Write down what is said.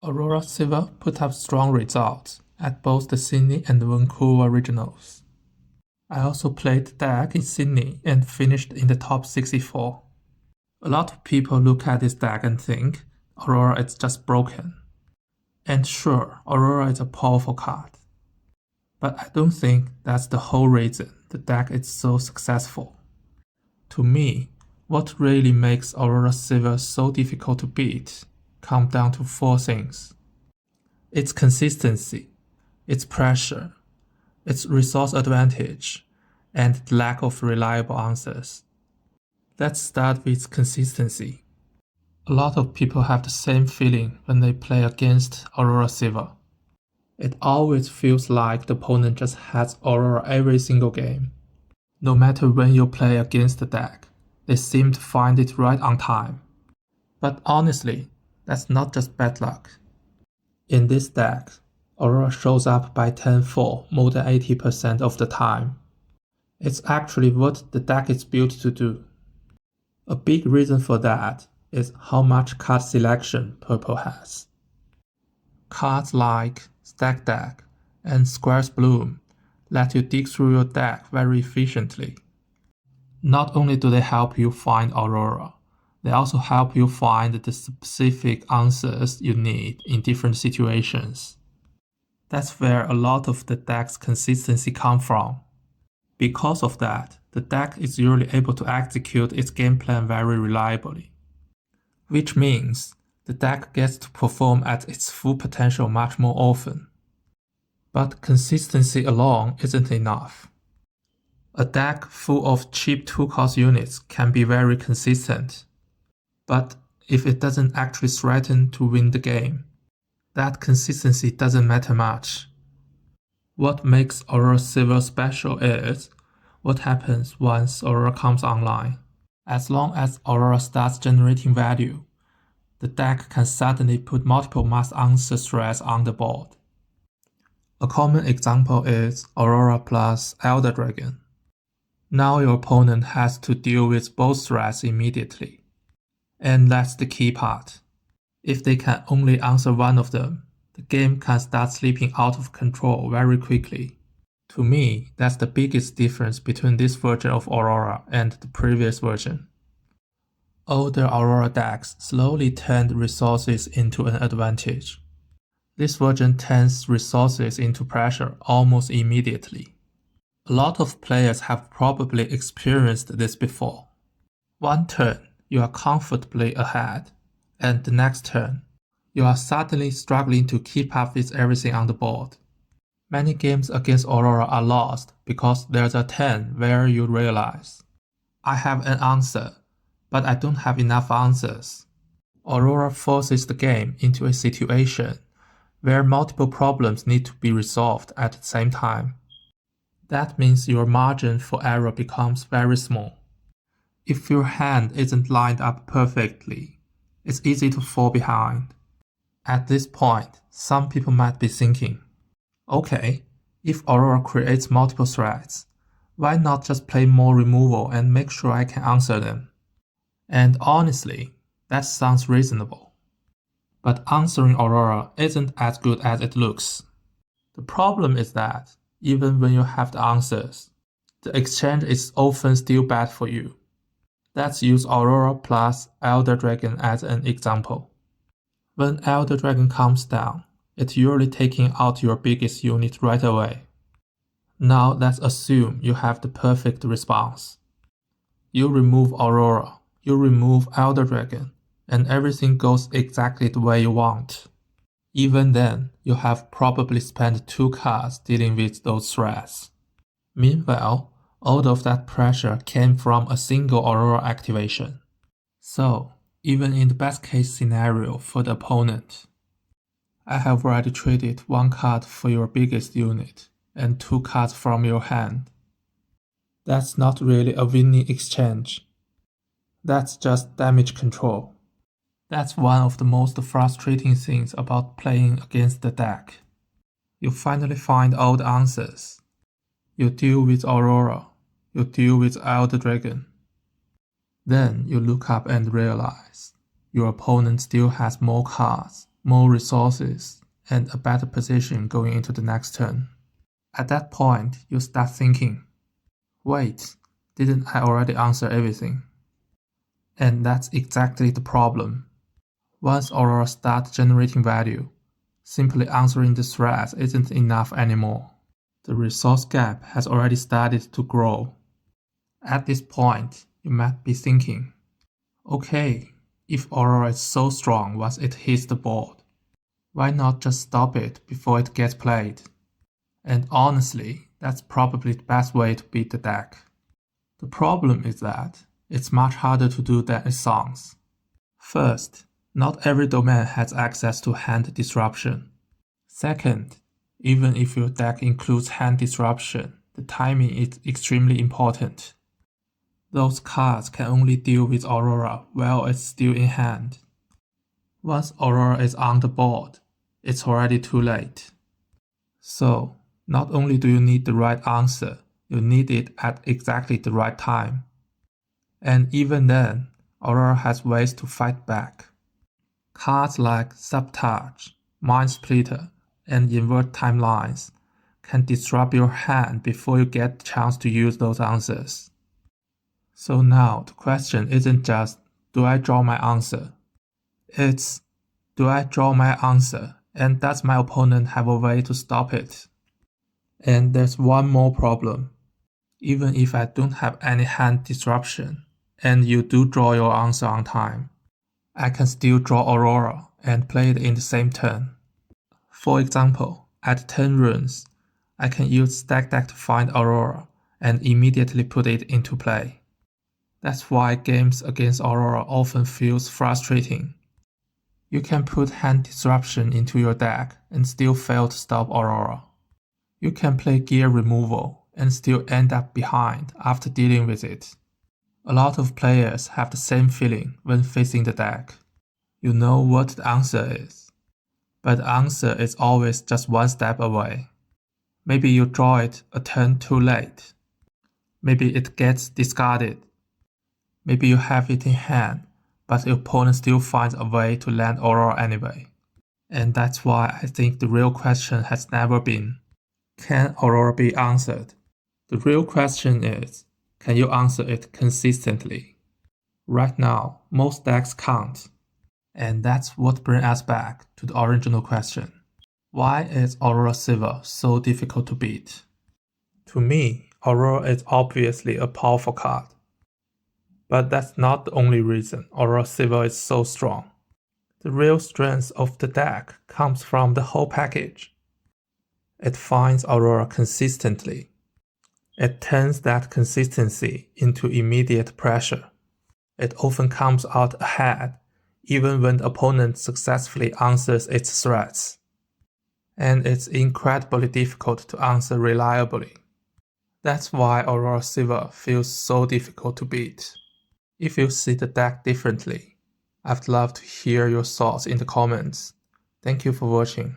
Aurora Sivir put up strong results at both the Sydney and Vancouver regionals. I also played the deck in Sydney and finished in the top 64. A lot of people look at this deck and think Aurora is just broken. And sure, Aurora is a powerful card. But I don't think that's the whole reason the deck is so successful. To me, what really makes Aurora Sivir so difficult to beat comes down to four things. Its consistency, its pressure, its resource advantage, and the lack of reliable answers. Let's start with consistency. A lot of people have the same feeling when they play against Aurora Sivir. It always feels like the opponent just has Aurora every single game. No matter when you play against the deck, they seem to find it right on time. But honestly, that's not just bad luck. In this deck, Aurora shows up by 10-4 more than 80% of the time. It's actually what the deck is built to do. A big reason for that is how much card selection Purple has. Cards like Stack Deck and Square's Bloom let you dig through your deck very efficiently. Not only do they help you find Aurora, they also help you find the specific answers you need in different situations. That's where a lot of the deck's consistency comes from. Because of that, the deck is usually able to execute its game plan very reliably. Which means the deck gets to perform at its full potential much more often. But consistency alone isn't enough. A deck full of cheap 2-cost units can be very consistent. But if it doesn't actually threaten to win the game, that consistency doesn't matter much. What makes Aurora Sivir special is what happens once Aurora comes online. As long as Aurora starts generating value, the deck can suddenly put multiple mass answer threats on the board. A common example is Aurora plus Elder Dragon. Now your opponent has to deal with both threats immediately. And that's the key part. If they can only answer one of them, the game can start slipping out of control very quickly. To me, that's the biggest difference between this version of Aurora and the previous version. Older Aurora decks slowly turned resources into an advantage. This version turns resources into pressure almost immediately. A lot of players have probably experienced this before. One turn, you are comfortably ahead, and the next turn, you are suddenly struggling to keep up with everything on the board. Many games against Aurora are lost because there's a turn where you realize, I have an answer, but I don't have enough answers. Aurora forces the game into a situation where multiple problems need to be resolved at the same time. That means your margin for error becomes very small. If your hand isn't lined up perfectly, it's easy to fall behind. At this point, some people might be thinking, okay, if Aurora creates multiple threats, why not just play more removal and make sure I can answer them? And honestly, that sounds reasonable. But answering Aurora isn't as good as it looks. The problem is that, even when you have the answers, the exchange is often still bad for you. Let's use Aurora plus Elder Dragon as an example. When Elder Dragon comes down, it's usually taking out your biggest unit right away. Now let's assume you have the perfect response. You remove Aurora, you remove Elder Dragon, and everything goes exactly the way you want. Even then, you have probably spent 2 cards dealing with those threats. Meanwhile, all of that pressure came from a single Aurora activation. So, even in the best case scenario for the opponent, I have already traded 1 card for your biggest unit and 2 cards from your hand. That's not really a winning exchange. That's just damage control. That's one of the most frustrating things about playing against the deck. You finally find all the answers. You deal with Aurora. You deal with Elder Dragon. Then you look up and realize your opponent still has more cards more resources, and a better position going into the next turn. At that point, you start thinking, wait, didn't I already answer everything? And that's exactly the problem. Once Aurora starts generating value, simply answering the threats isn't enough anymore. The resource gap has already started to grow. At this point, you might be thinking, okay, if Aurora is so strong once it hits the board, why not just stop it before it gets played? And honestly, that's probably the best way to beat the deck. The problem is that it's much harder to do than it sounds. First, not every domain has access to hand disruption. Second, even if your deck includes hand disruption, the timing is extremely important. Those cards can only deal with Aurora while it's still in hand. Once Aurora is on the board, it's already too late. So, not only do you need the right answer, you need it at exactly the right time. And even then, Aurora has ways to fight back. Cards like Sabotage, Mind Splitter, and Invert Timelines can disrupt your hand before you get the chance to use those answers. So now the question isn't just, do I draw my answer? It's, do I draw my answer, and does my opponent have a way to stop it? And there's one more problem. Even if I don't have any hand disruption, and you do draw your answer on time, I can still draw Aurora and play it in the same turn. For example, at 10 runes, I can use Stack Deck to find Aurora and immediately put it into play. That's why games against Aurora often feels frustrating. You can put hand disruption into your deck and still fail to stop Aurora. You can play gear removal and still end up behind after dealing with it. A lot of players have the same feeling when facing the deck. You know what the answer is, but the answer is always just one step away. Maybe you draw it a turn too late. Maybe it gets discarded. Maybe you have it in hand, but your opponent still finds a way to land Aurora anyway. And that's why I think the real question has never been, can Aurora be answered? The real question is, can you answer it consistently? Right now, most decks can't. And that's what brings us back to the original question. Why is Aurora Sivir so difficult to beat? To me, Aurora is obviously a powerful card. But that's not the only reason Aurora Sivir is so strong. The real strength of the deck comes from the whole package. It finds Aurora consistently. It turns that consistency into immediate pressure. It often comes out ahead, even when the opponent successfully answers its threats. And it's incredibly difficult to answer reliably. That's why Aurora Sivir feels so difficult to beat. If you see the deck differently, I'd love to hear your thoughts in the comments. Thank you for watching.